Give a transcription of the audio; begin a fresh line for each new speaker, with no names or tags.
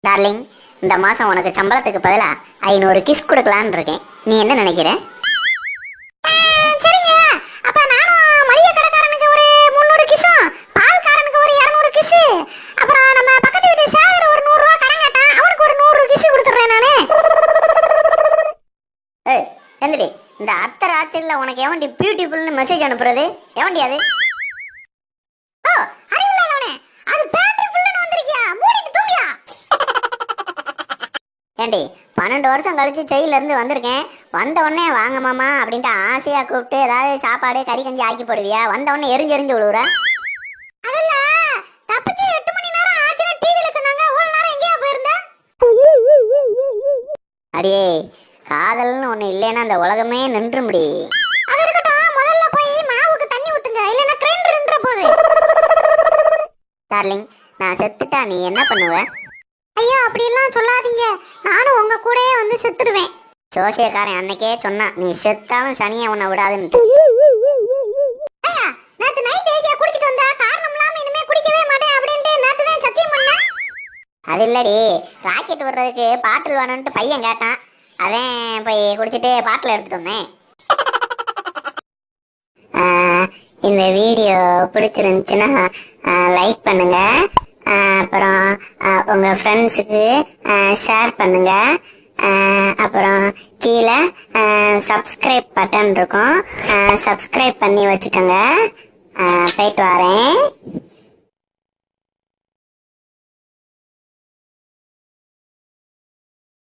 Darling, இந்த மாசம் உனக்கு சம்பளத்துக்கு பதிலா 500 கிஸ் கொடுக்கலான்னு இருக்கேன். நீ என்ன நினைக்கிற? சரிங்க. அப்ப நானும் மளிகை கடைக்காரனுக்கு ஒரு 300 கிஸ்ஸும், பால்காரனுக்கு ஒரு 200 கிஸ், அப்புறம் நம்ம பக்கத்து வீட்டு சேகர் ஒரு 100 ரூபாய் கடன் கேட்டான், அவனுக்கு ஒரு 100 கிஸ் கொடுத்துறேன் நானு. ஏய் எந்திரி. இந்த அத்தை ராத்திரில உனக்கு எவன்டி பியூட்டிஃபுல்னு மெசேஜ் அனுப்புறது? எவன்டி அது? ஓ, அறிவில்லாதவனே, அது பேட்டரி ஃபுல்லுன்னு வந்திருக்கியா? மூடிட்டு தூங்கியா? ஏண்டி 12 வருஷம் கழிச்சு ஜெயில இருந்து வந்திருக்கேன். வந்த உடனே வாங்க மாமா அப்படின்ட்டு ஆசையா கூப்பிட்டு ஏதாவது சாப்பாடு கறி கஞ்சி ஆக்கி போடுவியா? வந்த உடனே எரிஞ்சு விழுவுற. அதல்ல, தப்பிச்சு 8 மணி நேரம் ஆச்சுன்னு டிவில சொன்னாங்க. ஒரு நேரம் எங்கேயா போயிருந்த? அடியே, காதல்னு ஒண்ணு இல்லைன்னா அந்த உலகமே நின்று முடி. அது இருக்கட்டும், முதல்ல போய் மாவுக்கு தண்ணி ஊத்துங்க, இல்லைன்னா கிரைண்டர் நின்ற போகுது. டார்லிங், நான் செத்துட்டா நீ என்ன பண்ணுவ? ஐயோ, அப்படியெல்லாம் சொல்லாதீங்க. நானும் உங்க கூடயே வந்து செத்துடுவேன். ஜோசியக்காரன் அன்னைக்கே சொன்னா நீ செத்தாலும் சனியை உன்னை விடாதுன்னு. நேத்து நைட் ஏஜியா குடிச்சிட்டு வந்தா காரணம் இல்லாம இனிமே குடிக்கவே மாட்டேன் அப்படின்ட்டு நேத்து தான் சத்தியம் பண்ணேன். அது இல்லடி, ராக்கெட் விடுறதுக்கு பாட்டில் வேணும்ட்டு பையன் கேட்டான். அதான் போய் குடிச்சிட்டு பாட்டில் எடுத்துட்டு வந்தேன். இந்த வீடியோ பிடிச்சிருந்துச்சுன்னா லைக் பண்ணுங்க, அப்புறம் உங்க ஃப்ரெண்ட்ஸுக்கு ஷேர் பண்ணுங்க, அப்புறம் கீழே சப்ஸ்கிரைப் பட்டன் இருக்கும், சப்ஸ்கிரைப் பண்ணி வச்சுக்கோங்க. போயிட்டு வரேன்.